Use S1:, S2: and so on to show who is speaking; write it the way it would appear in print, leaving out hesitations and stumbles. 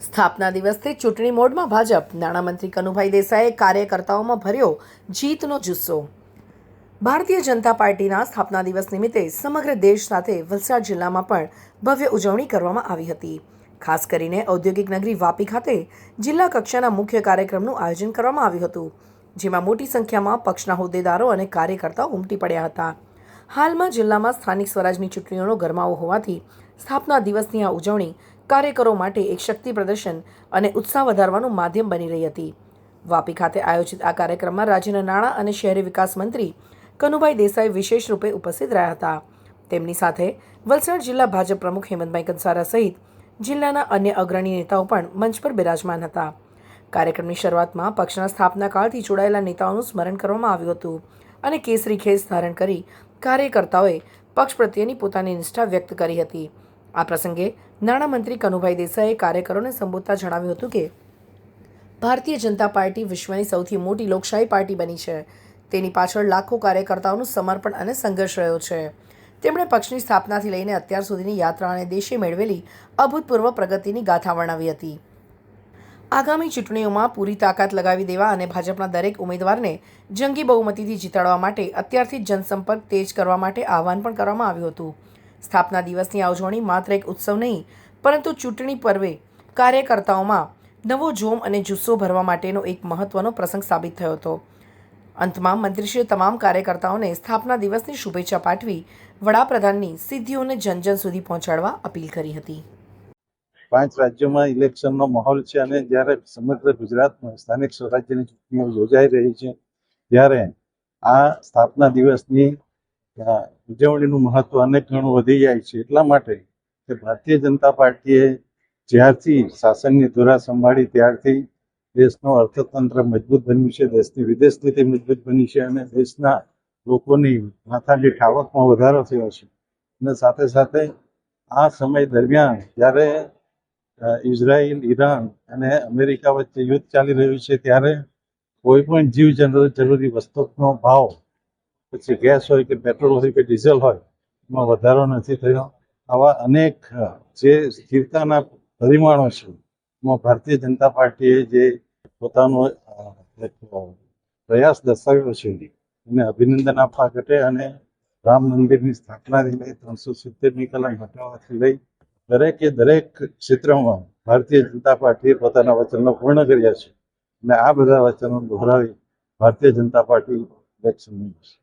S1: સ્થાપના દિવસથી ચૂંટણી મોડમાં ભાજપ નાણામંત્રી કનુભાઈ દેસાઈએ કાર્યકર્તાઓમાં ભર્યો જીતનો જુસ્સો। ભારતીય જનતા પાર્ટીના સ્થાપના દિવસ નિમિત્તે સમગ્ર દેશ સાથે વલસાડ જિલ્લામાં પણ ભવ્ય ઉજવણી કરવામાં આવી હતી। ખાસ કરીને ઔદ્યોગિક નગરી વાપી ખાતે જિલ્લા કક્ષાના મુખ્ય કાર્યક્રમનું આયોજન કરવામાં આવ્યું હતું, જેમાં મોટી સંખ્યામાં પક્ષના હોદ્દેદારો અને કાર્યકર્તાઓ ઉમટી પડ્યા હતા। હાલમાં જિલ્લામાં સ્થાનિક સ્વરાજની ચૂંટણીઓનો ગરમાવો હોવાથી સ્થાપના દિવસની આ ઉજવણી કાર્યકરો માટે એક શક્તિ પ્રદર્શન અને ઉત્સાહ વધારવાનું માધ્યમ બની રહી હતી। વાપી ખાતે આયોજિત આ કાર્યક્રમમાં રાજ્યના નાણાં અને શહેરી વિકાસ મંત્રી કનુભાઈ દેસાઈ વિશેષ રૂપે ઉપસ્થિત રહ્યા હતા। તેમની સાથે વલસાડ જિલ્લા ભાજપ પ્રમુખ હેમંતભાઈ કંસારા સહિત જિલ્લાના અન્ય અગ્રણી નેતાઓ પણ મંચ પર બિરાજમાન હતા। કાર્યક્રમની શરૂઆતમાં પક્ષના સ્થાપના કાળથી જોડાયેલા નેતાઓનું સ્મરણ કરવામાં આવ્યું હતું અને કેસરી ખેસ ધારણ કરી કાર્યકર્તાઓએ પક્ષ પ્રત્યેની પોતાની નિષ્ઠા વ્યક્ત કરી હતી। આ પ્રસંગે નાણામંત્રી કનુભાઈ દેસાઈએ કાર્યકરોને સંબોધતા જણાવ્યું હતું કે ભારતીય જનતા પાર્ટી વિશ્વની સૌથી મોટી લોકશાહી પાર્ટી બની છે। તેની પાછળ લાખો કાર્યકર્તાઓનું સમર્પણ અને સંઘર્ષ રહ્યો છે। તેમણે પક્ષની સ્થાપનાથી લઈને અત્યાર સુધીની યાત્રા અને દેશે મેળવેલી અભૂતપૂર્વ પ્રગતિની ગાથા વર્ણવી હતી। આગામી ચૂંટણીઓમાં પૂરી તાકાત લગાવી દેવા અને ભાજપના દરેક ઉમેદવારને જંગી બહુમતીથી જીતાડવા માટે અત્યારથી જ જનસંપર્ક તેજ કરવા માટે આહવાન પણ કરવામાં આવ્યું હતું। સ્થાપના દિવસની આ ઉજવણી માત્ર એક ઉત્સવ નહીં, પરંતુ ચૂંટણી પર્વે કાર્યકર્તાઓમાં નવો જોમ અને જુસ્સો ભરવા માટેનો એક મહત્વનો પ્રસંગ સાબિત થયો હતો। અંતમાં મંત્રીશ્રીએ તમામ કાર્યકર્તાઓને સ્થાપના દિવસની શુભેચ્છા પાઠવી વડાપ્રધાનની સિદ્ધિઓને જન સુધી પહોંચાડવા અપીલ કરી હતી।
S2: 5 રાજ્યોમાં ઇલેક્શનનો માહોલ છે અને જ્યારે સમગ્ર ગુજરાતમાં સ્થાનિક સ્વરાજ્યની ચૂંટણીઓ યોજાઈ રહી છે, ત્યારે આ સ્થાપના દિવસની ઉજવણીનું મહત્વ અનેક ગણું વધી જાય છે। એટલા માટે કે ભારતીય જનતા પાર્ટીએ જ્યારથી શાસનની ધુરા સંભાળી ત્યારથી દેશનું અર્થતંત્ર મજબૂત બન્યું છે, દેશની વિદેશ નીતિ મજબૂત બની છે અને દેશના લોકોની માથાદીઠ આવકમાં વધારો થયો છે। અને સાથે સાથે આ સમય દરમિયાન જ્યારે ઇઝરાયલ, ઈરાન અને અમેરિકા વચ્ચે યુદ્ધ ચાલી રહ્યું છે, ત્યારે કોઈ પણ જીવ જરૂરી વસ્તુનો ભાવ, પછી ગેસ હોય કે પેટ્રોલ હોય કે ડીઝલ હોય, એમાં વધારો નથી થયો। આવા અનેક જે સ્થિરતાના પરિમાણો છે, એમાં ભારતીય જનતા પાર્ટીએ જે પોતાનો પ્રયાસ દર્શાવ્યો છે એને અભિનંદન આપવા ઘટે। અને રામ મંદિરની સ્થાપનાથી લઈ 370મી કલમ હટાવવાથી લઈ દરેક ક્ષેત્રમાં ભારતીય જનતા પાર્ટીએ પોતાના વચનો પૂર્ણ કર્યા છે અને આ બધા વચનો દોહરાવી ભારતીય જનતા પાર્ટી ઇલેક્શન લડશે।